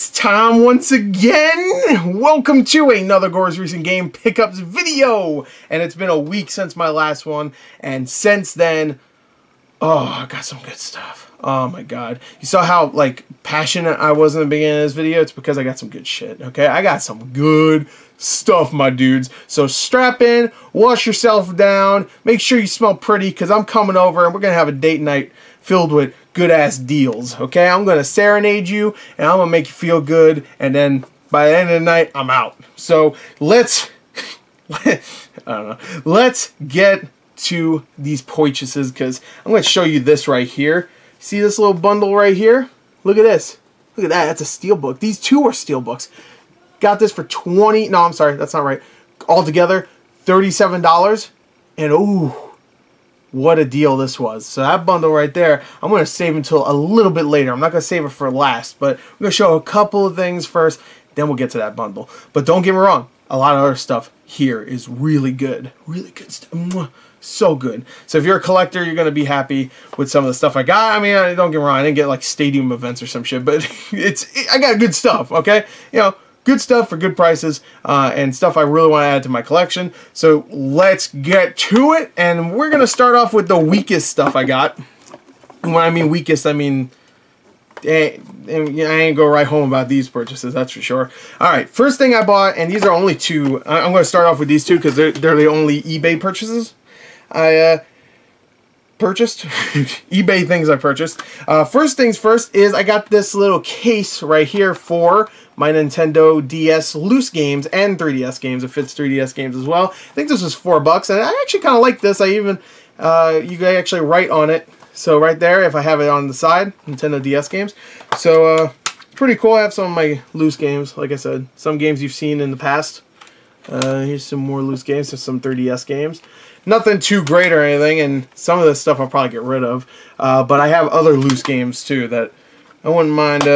It's time once again. Welcome to another Gore's Recent Game Pickups video. And it's been a week since my last one. And since then, oh, I got some good stuff. Oh my god. You saw how, like, passionate I was in the beginning of this video? It's because I got some good shit, okay? I got some good stuff, my dudes. So strap in, wash yourself down, make sure you smell pretty, because I'm coming over and we're going to have a date night filled with good-ass deals, okay? I'm going to serenade you, and I'm going to make you feel good, and then by the end of the night, I'm out. So let's, I don't know, let's get to these purchases, because I'm going to show you this right here. See this little bundle right here? Look at this. Look at that. That's a steelbook. These two are steelbooks. Got this for $20. No, I'm sorry. That's not right. Altogether, $37. And ooh, what a deal this was. So that bundle right there, I'm going to save until a little bit later. I'm not going to save it for last, but we're going to show a couple of things first. Then we'll get to that bundle. But don't get me wrong. A lot of other stuff here is really good. Really good stuff. So good. So if you're a collector, you're going to be happy with some of the stuff I got. I mean, don't get me wrong. I didn't get like stadium events or some shit, but I got good stuff, okay? You know, good stuff for good prices and stuff I really want to add to my collection. So let's get to it. And we're going to start off with the weakest stuff I got. And when I mean weakest, I mean, I ain't go right home about these purchases, that's for sure. Alright, first thing I bought, and these are only two. I'm going to start off with these two because they're the only eBay purchases I purchased. eBay things I purchased. First things first is I got this little case right here for my Nintendo DS loose games and 3DS games. It fits 3DS games as well. I think this was $4, and I actually kind of like this. I even, you can actually write on it. So right there, if I have it on the side, Nintendo DS games. So, pretty cool. I have some of my loose games, like I said. Some games you've seen in the past. Here's some more loose games. There's some 3DS games. Nothing too great or anything, and some of this stuff I'll probably get rid of. But I have other loose games, too, that I wouldn't mind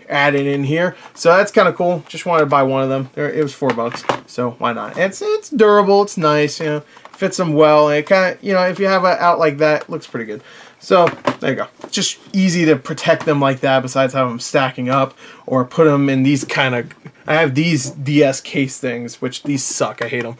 adding in here. So that's kind of cool. Just wanted to buy one of them. It was $4, so why not? And it's durable. It's nice, you know. Fits them well, and it kind of, you know, if you have it out like that, it looks pretty good. So there you go. Just easy to protect them like that, besides having them stacking up or put them in these kind of. I have these DS case things, which these suck. I hate them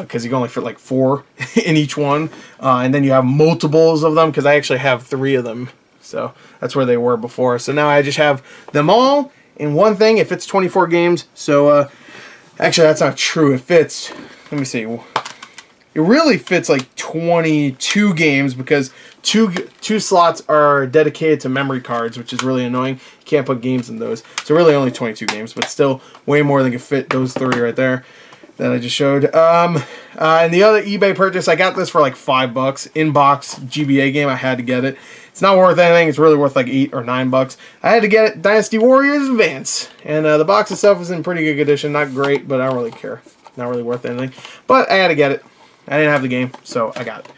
because you can only fit like 4 in each one, and then you have multiples of them because I actually have 3 of them. So that's where they were before. So now I just have them all in one thing. It fits 24 games. So actually, that's not true. It fits. Let me see. It really fits like 22 games because two slots are dedicated to memory cards, which is really annoying. You can't put games in those. So really only 22 games, but still way more than can fit those 3 right there that I just showed. And the other eBay purchase, I got this for like $5. In-box GBA game, I had to get it. It's not worth anything. It's really worth like $8 or $9. I had to get it, Dynasty Warriors Advance. And the box itself is in pretty good condition. Not great, but I don't really care. Not really worth anything. But I had to get it. I didn't have the game, so I got it.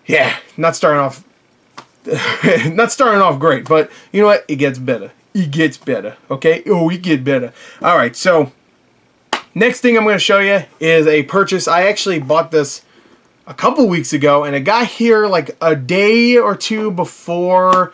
Yeah, not starting off great, but you know what? It gets better. It gets better, okay? Oh, it gets better. All right, so next thing I'm going to show you is a purchase. I actually bought this a couple weeks ago, and it got here like a day or two before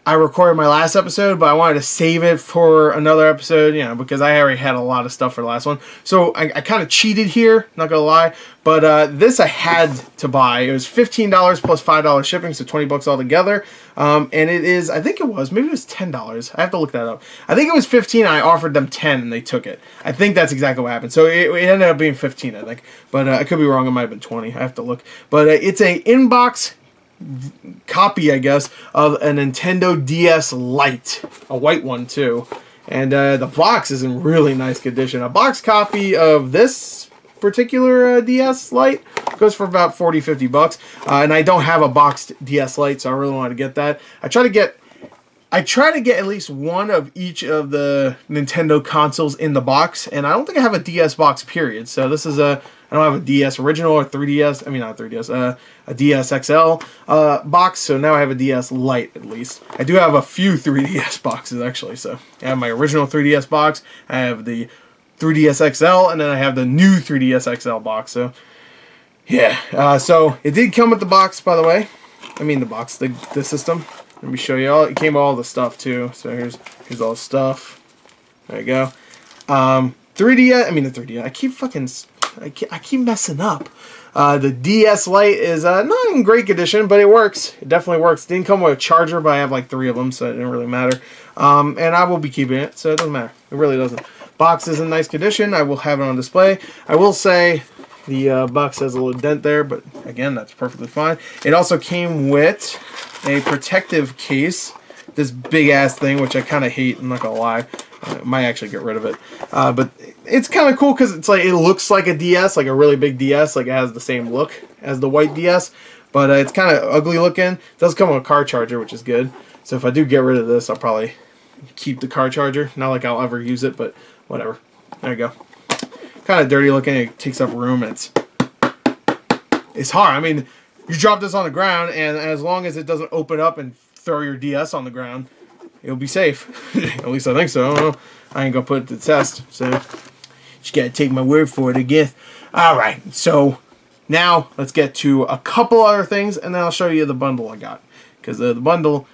I recorded my last episode, but I wanted to save it for another episode, you know, because I already had a lot of stuff for the last one. So I kind of cheated here, not gonna lie, but this I had to buy. It was $15 plus $5 shipping, so $20 altogether. And it is, I think it was, maybe it was $10. I have to look that up. I think it was 15. I offered them 10 and they took it. I think that's exactly what happened. So it ended up being 15, I think, but I could be wrong. It might have been 20. I have to look, but it's a in-box copy, I guess, of a Nintendo DS Lite, a white one too, and the box is in really nice condition. A box copy of this particular DS Lite goes for about $40-50, and I don't have a boxed DS Lite, so I really wanted to get that. I try to get at least one of each of the Nintendo consoles in the box, and I don't think I have a DS box, period. So this is I don't have a DS original or 3DS, I mean not 3DS, a DS XL box, so now I have a DS Lite at least. I do have a few 3DS boxes actually, so I have my original 3DS box, I have the 3DS XL, and then I have the new 3DS XL box, so yeah. So it did come with the box, by the way. I mean the box, the system. let me show you all. It came with all the stuff too. So here's all the stuff. There you go. 3D. I mean the 3D. I keep messing up. The DS Lite is not in great condition, but it works. It definitely works. It didn't come with a charger, but I have like 3 of them, so it didn't really matter. And I will be keeping it, so it doesn't matter. It really doesn't. Box is in nice condition. I will have it on display. I will say the box has a little dent there, but again, that's perfectly fine. It also came with a protective case. This big ass thing, which I kind of hate. I'm not gonna lie. I might actually get rid of it, but it's kind of cool because it's like it looks like a DS, like a really big DS, like it has the same look as the white DS, but it's kind of ugly looking. It does come with a car charger, which is good. So if I do get rid of this, I'll probably keep the car charger. Not like I'll ever use it, but whatever. There you go. Kind of dirty looking. It takes up room, and it's hard. I mean, you drop this on the ground, and as long as it doesn't open up and throw your DS on the ground, it'll be safe. At least I think so. I don't know. I ain't gonna put it to the test, so just gotta take my word for it, I guess. Alright, so now let's get to a couple other things, and then I'll show you the bundle I got. Because the bundle,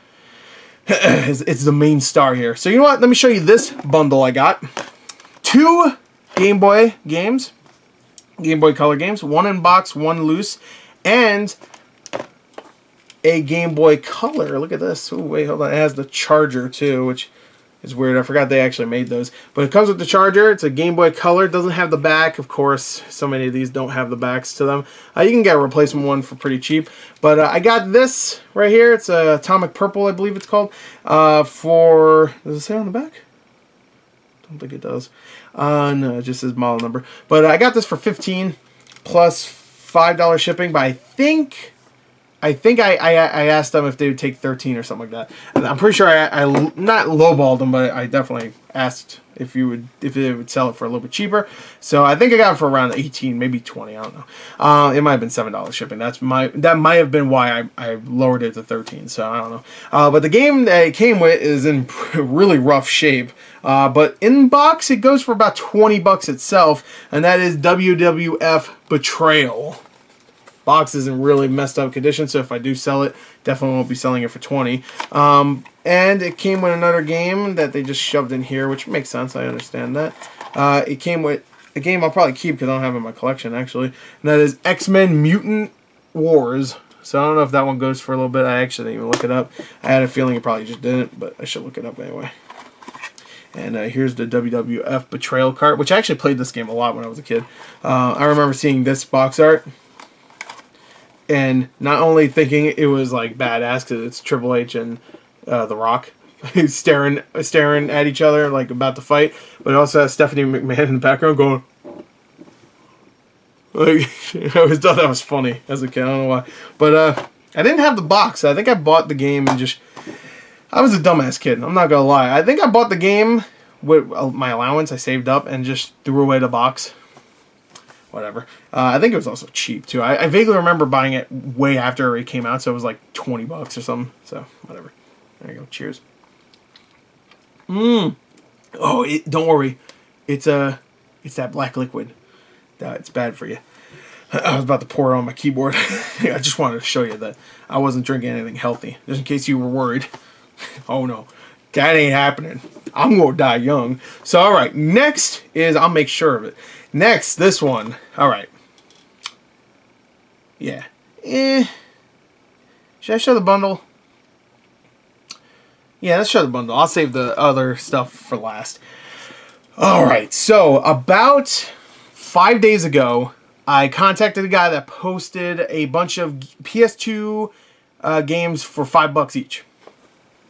it's the main star here. So you know what? Let me show you this bundle I got. 2 Game Boy games. Game Boy Color games. 1 in box, 1 loose. And a Game Boy Color. Look at this. Oh, wait, hold on. It has the charger, too, which is weird. I forgot they actually made those. But it comes with the charger. It's a Game Boy Color. It doesn't have the back. Of course, so many of these don't have the backs to them. You can get a replacement one for pretty cheap. But I got this right here. It's a Atomic Purple, I believe it's called. For... Does it say on the back? I don't think it does. No, it just says model number. But I got this for $15 plus $5 shipping. But I think I asked them if they would take 13 or something like that. And I'm pretty sure I not lowballed them, but I definitely asked if they would sell it for a little bit cheaper. So I think I got it for around 18, maybe 20. I don't know. It might have been $7 shipping. That might have been why I lowered it to 13. So I don't know. But the game that it came with is in really rough shape. But in box, it goes for about $20 itself, and that is WWF Betrayal. Box is in really messed up condition, so if I do sell it, definitely won't be selling it for 20. And it came with another game that they just shoved in here, which makes sense. I understand that. It came with a game I'll probably keep because I don't have it in my collection, actually. And that is X-Men Mutant Wars. So I don't know if that one goes for a little bit. I actually didn't even look it up. I had a feeling it probably just didn't, but I should look it up anyway. And here's the WWF Betrayal card, which I actually played this game a lot when I was a kid. I remember seeing this box art and not only thinking it was like badass because it's Triple H and The Rock staring at each other like about to fight, but it also has Stephanie McMahon in the background going. Like, I always thought that was funny as a kid. I don't know why, but I didn't have the box. I think I bought the game and just. I was a dumbass kid. I'm not gonna lie. I think I bought the game with my allowance I saved up and just threw away the box. Whatever. I think it was also cheap too. I vaguely remember buying it way after it came out, so it was like $20 or something. So whatever. There you go. Cheers. Oh, don't worry. It's that black liquid. It's bad for you. I was about to pour it on my keyboard. I just wanted to show you that I wasn't drinking anything healthy, just in case you were worried. Oh no, that ain't happening. I'm gonna die young. So alright, next is, I'll make sure of it. Next, this one. Alright. Yeah. Should I show the bundle? Yeah, let's show the bundle. I'll save the other stuff for last. Alright, so about 5 days ago, I contacted a guy that posted a bunch of PS2 games for $5 each.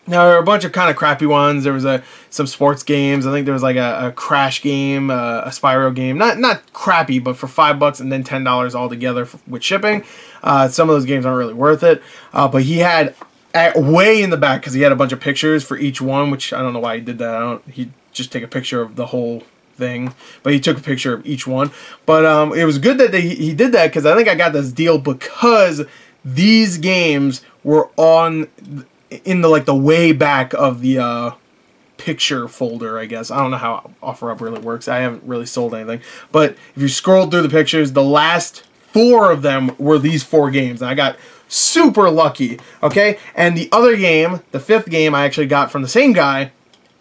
Now, there were a bunch of kind of crappy ones. There was some sports games. I think there was like a Crash game, a Spyro game. Not crappy, but for $5 and then $10 altogether with shipping. Some of those games aren't really worth it. But he had, way in the back, because he had a bunch of pictures for each one, which I don't know why he did that. He'd just take a picture of the whole thing, but he took a picture of each one. But it was good that he did that, because I think I got this deal because these games were in the way back of the picture folder, I guess. I don't know how OfferUp really works. I haven't really sold anything, but if you scroll through the pictures, the last 4 of them were these 4 games. And I got super lucky, okay? And the other game, the 5th game, I actually got from the same guy,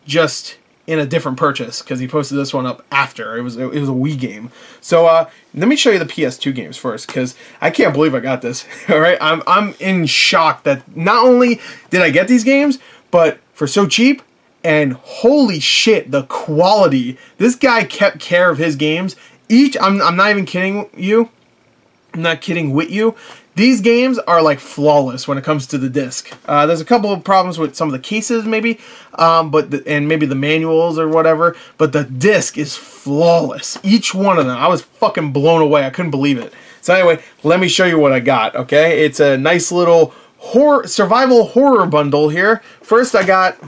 just in a different purchase, because he posted this one up after. It was a Wii game. So let me show you the PS2 games first, because I can't believe I got this. All right, I'm in shock that not only did I get these games, but for so cheap, and holy shit, the quality. This guy kept care of his games. I'm not even kidding you. I'm not kidding with you. These games are like flawless when it comes to the disc. There's a couple of problems with some of the cases maybe, and maybe the manuals or whatever, but the disc is flawless. Each one of them. I was fucking blown away. I couldn't believe it. So anyway, let me show you what I got, okay? It's a nice little survival horror bundle here. First I got,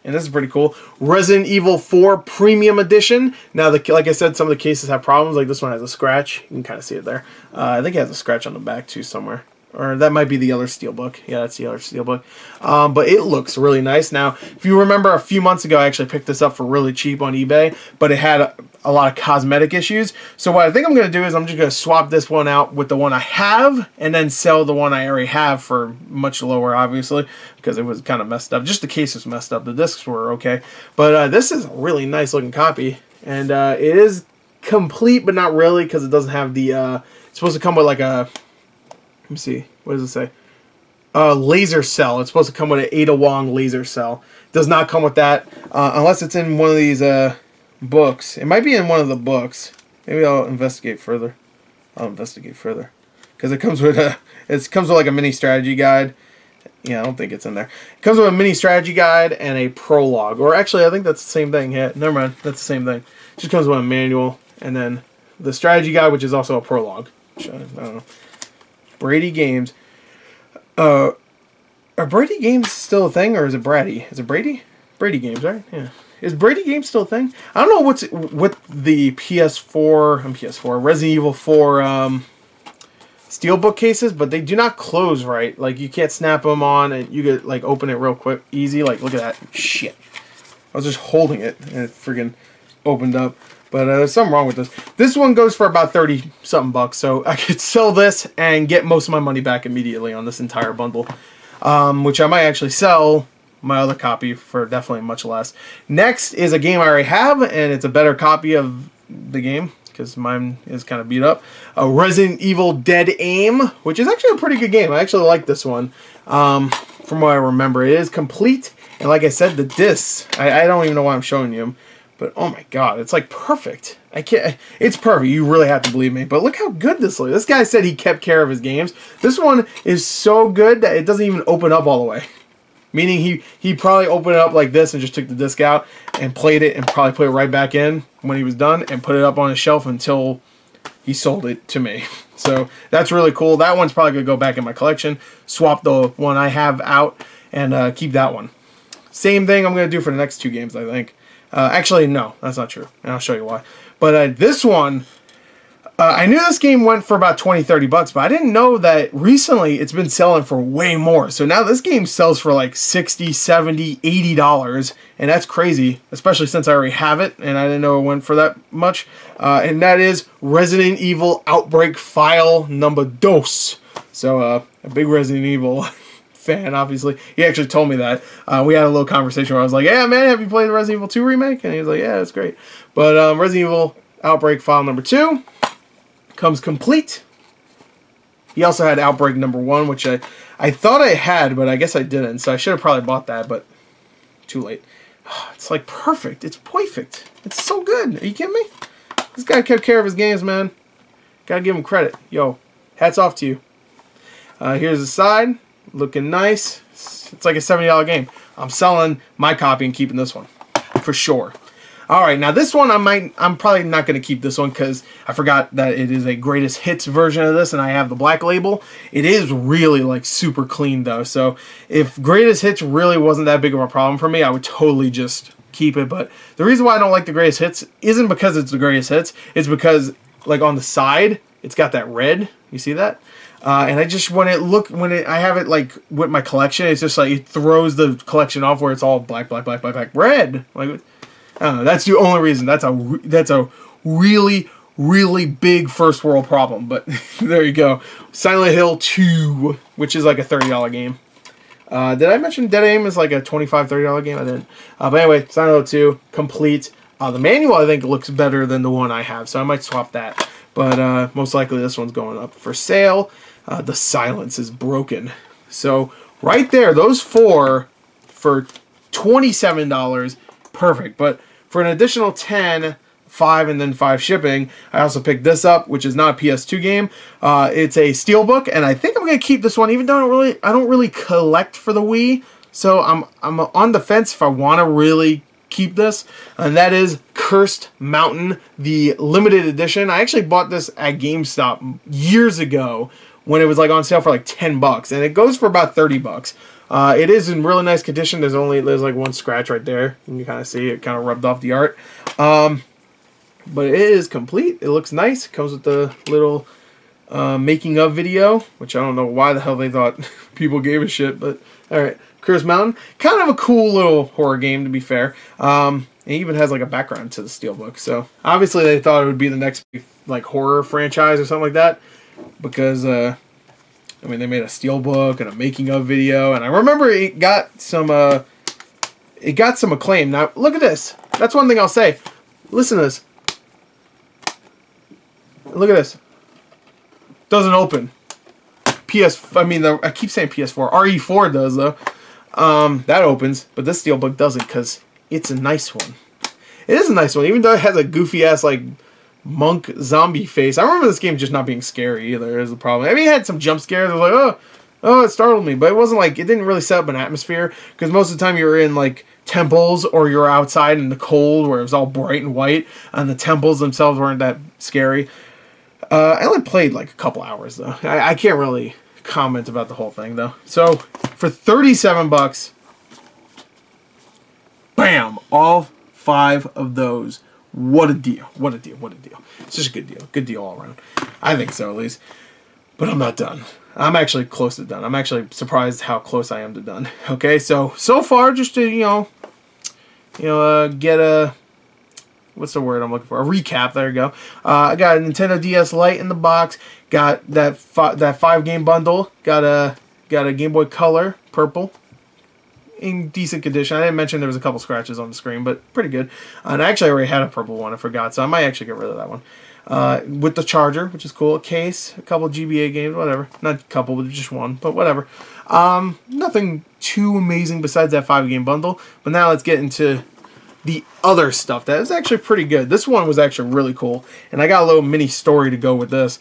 and this is pretty cool, Resident Evil 4 Premium Edition. Now, like I said, some of the cases have problems. Like this one has a scratch. You can kind of see it there. I think it has a scratch on the back too somewhere. Or that might be the other steelbook. Yeah, that's the other steelbook. But it looks really nice. Now, if you remember a few months ago, I actually picked this up for really cheap on eBay. But it had a lot of cosmetic issues. So what I think I'm going to do is I'm just going to swap this one out with the one I have. And then sell the one I already have for much lower, obviously. Because it was kind of messed up. Just the case was messed up. The discs were okay. But this is a really nice looking copy. And it is complete, but not really. Because it doesn't have the... it's supposed to come with like a... Let me see. What does it say? Laser cell. It's supposed to come with an Ada Wong laser cell. It does not come with that unless it's in one of these books. It might be in one of the books. Maybe I'll investigate further. Because it comes with like a mini strategy guide. Yeah, I don't think it's in there. It comes with a mini strategy guide and a prologue. Or actually, I think that's the same thing. Yeah, never mind. That's the same thing. It just comes with a manual and then the strategy guide, which is also a prologue. Which I don't know. Brady Games. Are Brady Games still a thing, or is it Brady? Is it Brady? Brady Games, right? Yeah. Is Brady Games still a thing? I don't know what's with the PS4 Resident Evil 4 steelbook cases, but they do not close right. Like you can't snap them on, and you could like open it real quick, easy. Like look at that shit. I was just holding it, and it friggin' opened up. But there's something wrong with this. This one goes for about 30-something bucks, so I could sell this and get most of my money back immediately on this entire bundle, which I might actually sell my other copy for definitely much less. Next is a game I already have, and it's a better copy of the game because mine is kind of beat up. Resident Evil Dead Aim, which is actually a pretty good game. I actually like this one. From what I remember, it is complete, and like I said, the discs. I don't even know why I'm showing you them. But oh my god, it's like perfect. I can't. It's perfect. You really have to believe me. But look how good this looks. This guy said he kept care of his games. This one is so good that it doesn't even open up all the way. Meaning he probably opened it up like this and just took the disc out and played it and probably put it right back in when he was done and put it up on his shelf until he sold it to me. So that's really cool. That one's probably gonna go back in my collection. Swap the one I have out and keep that one. Same thing I'm gonna do for the next 2 games, I think. Actually, no, that's not true, and I'll show you why. But this one, I knew this game went for about 20-30 bucks, but I didn't know that recently it's been selling for way more. So now this game sells for like $60, $70, $80, and that's crazy, especially since I already have it, and I didn't know it went for that much. And that is Resident Evil Outbreak File Number 2. So a big Resident Evil fan, obviously. He actually told me that. We had a little conversation where I was like, yeah, man, have you played the Resident Evil 2 remake? And he was like, yeah, it's great. But Resident Evil Outbreak File Number 2 comes complete. He also had Outbreak Number 1, which I thought I had, but I guess I didn't. So I should have probably bought that, but too late. It's like perfect. It's perfect. It's so good. Are you kidding me? This guy kept care of his games, man. Gotta give him credit. Yo, hats off to you. Here's the side. Looking nice. It's like a $70 game. I'm selling my copy and keeping this one for sure. All right, now this one I'm probably not going to keep this one because I forgot that it is a greatest hits version of this, and I have the black label. It is really like super clean though. So if greatest hits really wasn't that big of a problem for me, I would totally just keep it. But the reason why I don't like the greatest hits isn't because it's the greatest hits. It's because like on the side, it's got that red. You see that? And I just I have it like with my collection, it's just like it throws the collection off where it's all black, red. Like I don't know. That's the only reason. That's a really really big first world problem. But there you go. Silent Hill 2, which is like a $30 game. Did I mention Dead Aim is like a $25, $30 game? I didn't. But anyway, Silent Hill 2, complete. The manual, I think, looks better than the one I have, so I might swap that. But most likely this one's going up for sale. The silence is broken. So right there, those 4 for $27, perfect. But for an additional 10, 5 and then 5 shipping, I also picked this up, which is not a PS2 game. It's a Steelbook, and I think I'm gonna keep this one, even though I don't really collect for the Wii. So I'm on the fence if I want to really keep this, and that is Cursed Mountain, the limited edition. I actually bought this at GameStop years ago when it was like on sale for like $10, and it goes for about $30. It is in really nice condition. There's like one scratch right there. You can kind of see it kind of rubbed off the art. But it is complete. It looks nice. It comes with the little making of video, which I don't know why the hell they thought people gave a shit, but alright. Cursed Mountain, kind of a cool little horror game, to be fair. It even has like a background to the Steelbook, so obviously they thought it would be the next like horror franchise or something like that, because I mean, they made a Steelbook and a making of video, and I remember it got some acclaim. Now look at this. That's one thing I'll say. Listen to this. Look at this. Doesn't open. I keep saying PS4. RE4 does though. That opens, but this Steelbook doesn't because it's a nice one. It is a nice one, even though it has a goofy ass like monk zombie face. I remember this game just not being scary either. Is the problem. I mean, it had some jump scares. I was like, oh, it startled me, but it wasn't like, it didn't really set up an atmosphere, because most of the time you were in like temples or you're outside in the cold where it was all bright and white, and the temples themselves weren't that scary. I only played like a couple hours though. I can't really comment about the whole thing though. So for $37, bam, all 5 of those. What a deal. What a deal. What a deal. It's just a good deal. Good deal all around. I think so, at least. But I'm not done. I'm actually close to done. I'm actually surprised how close I am to done. Okay, so far, just to, get a, what's the word I'm looking for? A recap. There you go. I got a Nintendo DS Lite in the box. Got that 5-game bundle. Got a Game Boy Color, purple, in decent condition. I didn't mention there was a couple scratches on the screen, but pretty good. And I actually already had a purple one. I forgot, so I might actually get rid of that one. With the charger, which is cool. A case, a couple GBA games, whatever. Not a couple, but just one, but whatever. Nothing too amazing besides that 5-game bundle. But now let's get into the other stuff that is actually pretty good. This one was actually really cool, and I got a little mini story to go with this.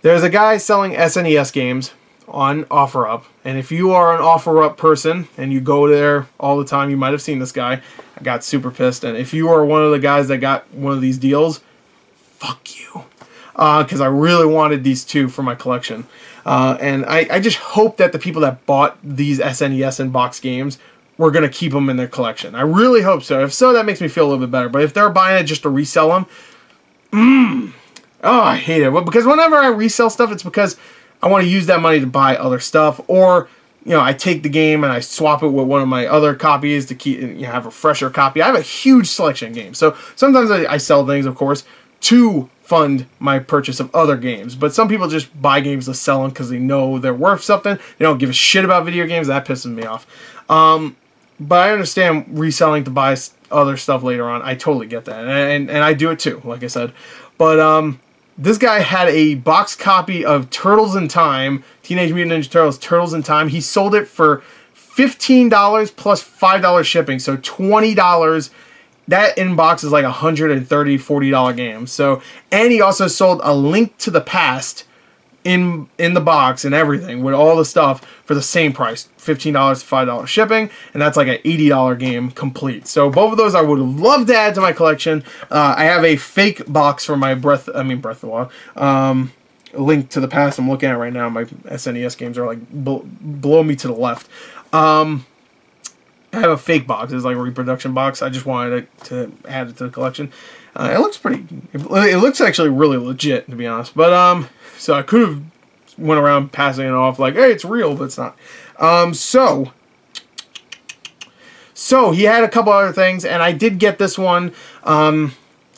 There's a guy selling SNES games on OfferUp, and if you are an OfferUp person and you go there all the time, you might have seen this guy. I got super pissed, and if you are one of the guys that got one of these deals, fuck you, because I really wanted these 2 for my collection, and I just hope that the people that bought these SNES and box games were going to keep them in their collection. I really hope so. If so, that makes me feel a little bit better, but if they're buying it just to resell them, oh, I hate it. Because whenever I resell stuff, it's because I want to use that money to buy other stuff, or I take the game and I swap it with one of my other copies to keep have a fresher copy. I have a huge selection of games, so sometimes I sell things, of course, to fund my purchase of other games. But some people just buy games to sell them because they know they're worth something. They don't give a shit about video games. That pisses me off. But I understand reselling to buy other stuff later on. I totally get that, and I do it too, like I said. But this guy had a box copy of Turtles in Time, Teenage Mutant Ninja Turtles, Turtles in Time. He sold it for $15 plus $5 shipping, so $20. That in box is like $130, $40 game. So, and he also sold A Link to the Past in the box and everything with all the stuff for the same price, $15 to $5 shipping, and that's like an $80 game complete. So both of those I would have loved to add to my collection. I have a fake box for my Breath of the Wild. A Link to the Past I'm looking at right now. My SNES games are like below me to the left. I have a fake box. It's like a reproduction box. I just wanted to add it to the collection. It looks pretty. It looks actually really legit, to be honest. But so I could have went around passing it off like, hey, it's real, but it's not. So he had a couple other things, and I did get this one.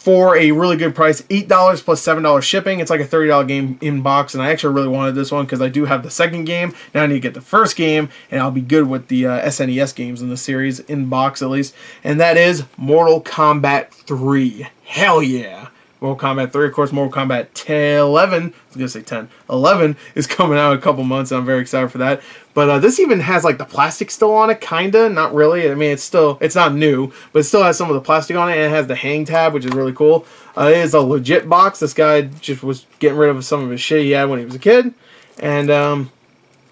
for a really good price, $8 plus $7 shipping. It's like a $30 game in box, and I actually really wanted this one because I do have the second game. Now I need to get the first game, and I'll be good with the SNES games in the series, in box at least. And that is Mortal Kombat 3. Hell yeah! Mortal Kombat 3, of course, Mortal Kombat 11, I was going to say 10, 11 is coming out in a couple months, and I'm very excited for that. But this even has, like, the plastic still on it, kinda, not really. I mean, it's not new, but it still has some of the plastic on it, and it has the hang tab, which is really cool. It is a legit box. This guy just was getting rid of some of his shit he had when he was a kid, and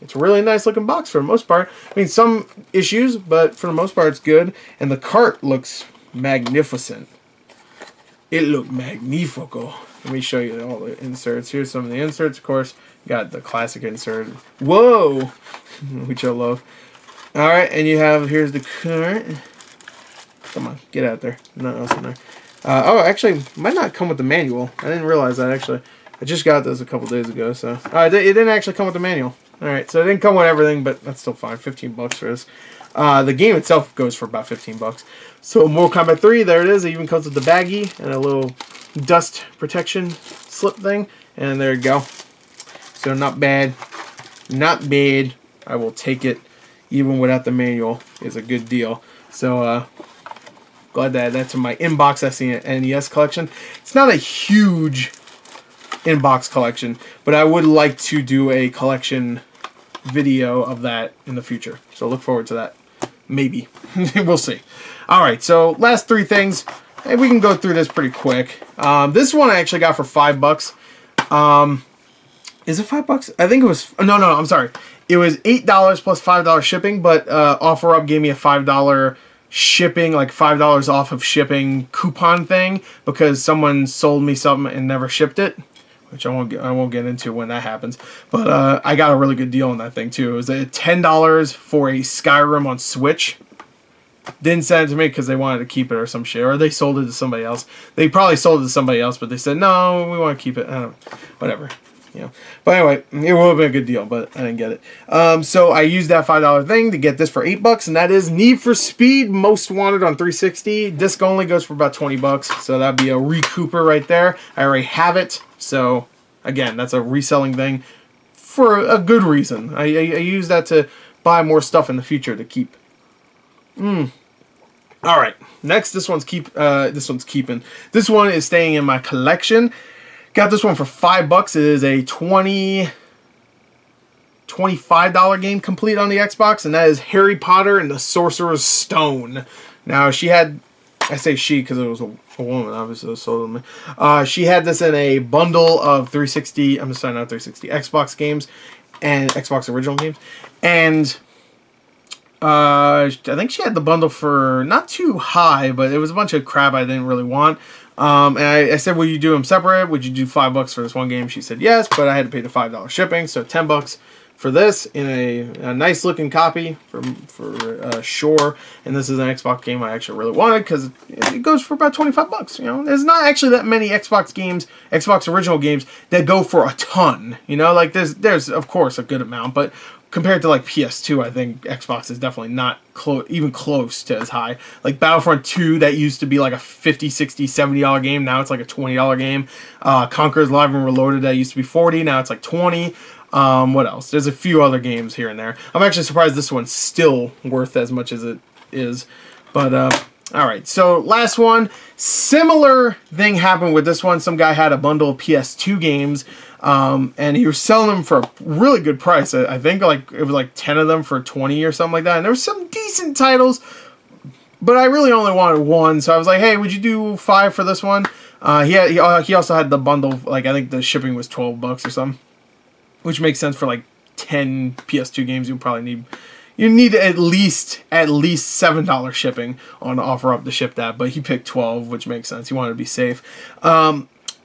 it's a really nice looking box for the most part. I mean, some issues, but for the most part, it's good, and the cart looks magnificent. It looked magnifico. Let me show you all the inserts. Here's some of the inserts, of course. Got the classic insert. Whoa! Which I love. Alright, and you have, here's the cart. Come on, get out there. Nothing else in there. Oh, actually, might not come with the manual. I didn't realize that, actually. I just got this a couple days ago, so. It didn't actually come with the manual. Alright, so it didn't come with everything, but that's still fine. 15 bucks for this. The game itself goes for about 15 bucks. So Mortal Kombat 3, there it is. It even comes with the baggie and a little dust protection slip thing. And there you go. So not bad. Not bad. I will take it even without the manual. It's a good deal. So glad to add that to my inbox SNES collection. It's not a huge inbox collection, but I would like to do a collection video of that in the future. So look forward to that. Maybe. We'll see. Alright, so last three things. Hey, we can go through this pretty quick. This one I actually got for $5. Is it $5? I think it was... No, I'm sorry. It was $8 plus $5 shipping, but OfferUp gave me a $5 shipping, like $5 off of shipping coupon thing, because someone sold me something and never shipped it. Which I won't get into when that happens. But I got a really good deal on that thing too. It was $10 for a Skyrim on Switch. Didn't send it to me because they wanted to keep it or some shit. Or they sold it to somebody else. They probably sold it to somebody else, but they said, no, we want to keep it. I don't know. Whatever. You know. But anyway, it would have been a good deal, but I didn't get it. So I used that $5 thing to get this for $8, and that is Need for Speed Most Wanted on 360. Disc only goes for about $20, so that'd be a recouper right there. I already have it, so again, that's a reselling thing for a good reason. I use that to buy more stuff in the future to keep. All right, next, this one's keeping. This one is staying in my collection. Got this one for $5. It is a $25 game complete on the Xbox, and that is Harry Potter and the Sorcerer's Stone. Now, she had, I say she because it was a woman, obviously, sold me. She had this in a bundle of 360, I'm just saying not 360, Xbox games and Xbox original games. And I think she had the bundle for not too high, but it was a bunch of crap I didn't really want. And I said, will you do them separate? Would you do $5 for this one game? She said yes, but I had to pay the $5 shipping, so $10 for this in a nice looking copy for Sure. And this is an Xbox game I actually really wanted because it goes for about $25. You know, there's not actually that many Xbox games, Xbox original games that go for a ton. You know, like there's of course a good amount, but compared to like PS2, I think Xbox is definitely not even close to as high. Like Battlefront 2, that used to be like a $50, $60, $70 game. Now it's like a $20 game. Conquer's Live and Reloaded, that used to be $40. Now it's like $20. What else? There's a few other games here and there. I'm actually surprised this one's still worth as much as it is. But, alright. So, last one. Similar thing happened with this one. Some guy had a bundle of PS2 games. And he was selling them for a really good price. I think like it was like 10 of them for $20 or something like that. And there were some decent titles, but I really only wanted one. So I was like, hey, would you do $5 for this one? He also had the bundle, like I think the shipping was $12 or something, which makes sense for like 10 PS2 games. You probably need at least $7 shipping on OfferUp to ship that. But he picked 12, which makes sense. He wanted to be safe.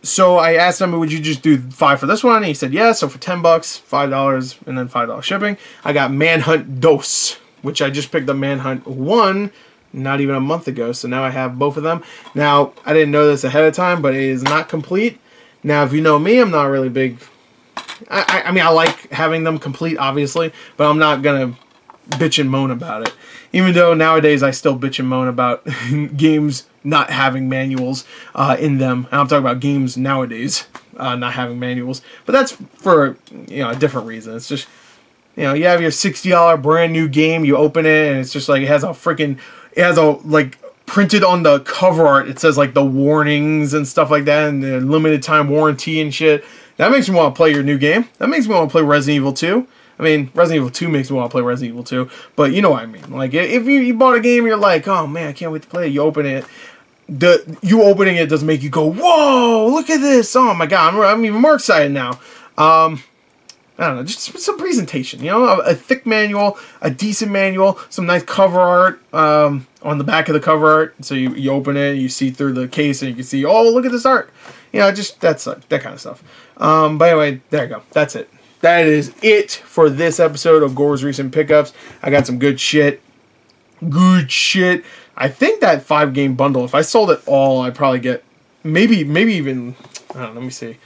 So I asked him, would you just do $5 for this one? And he said, yeah. So for $10, $5, and then $5 shipping. I got Manhunt Dos, which I just picked up Manhunt 1 not even a month ago. So now I have both of them. Now, I didn't know this ahead of time, but it is not complete. Now, if you know me, I'm not really big. I mean, I like having them complete, obviously, but I'm not going to bitch and moan about it. Even though nowadays I still bitch and moan about games not having manuals in them. And I'm talking about games nowadays not having manuals. But that's for, you know, a different reason. It's just, you know, you have your $60 brand new game, you open it, and it's just like, it has a, like, printed on the cover art, it says, like, the warnings and stuff like that, and the limited time warranty and shit. That makes me want to play your new game. That makes me want to play Resident Evil 2. I mean, Resident Evil 2 makes me want to play Resident Evil 2, but you know what I mean. Like, if you bought a game, you're like, oh man, I can't wait to play it. You open it. You opening it doesn't make you go, whoa, look at this. Oh my god, I'm even more excited now. I don't know, just some presentation, you know, a thick manual, a decent manual, some nice cover art on the back of the cover art. So you open it, you see through the case, and you can see, oh, look at this art. You know, just that kind of stuff. But anyway, there you go. That's it. That is it for this episode of Gore's Recent Pickups. I got some good shit. Good shit. I think that 5-game bundle, if I sold it all, I'd probably get maybe even, I don't know, let me see.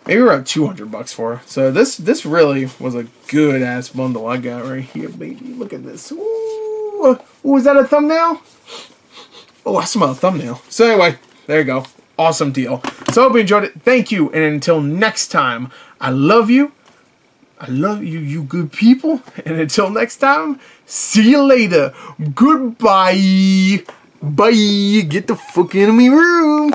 Maybe around $200 for it. So this really was a good ass bundle I got right here, baby. Look at this. Ooh, is that a thumbnail? Oh, I smell a thumbnail. So anyway, there you go. Awesome deal. So I hope you enjoyed it. Thank you. And until next time, I love you. I love you, you good people. And until next time, see you later. Goodbye. Bye. Get the fuck out of my room.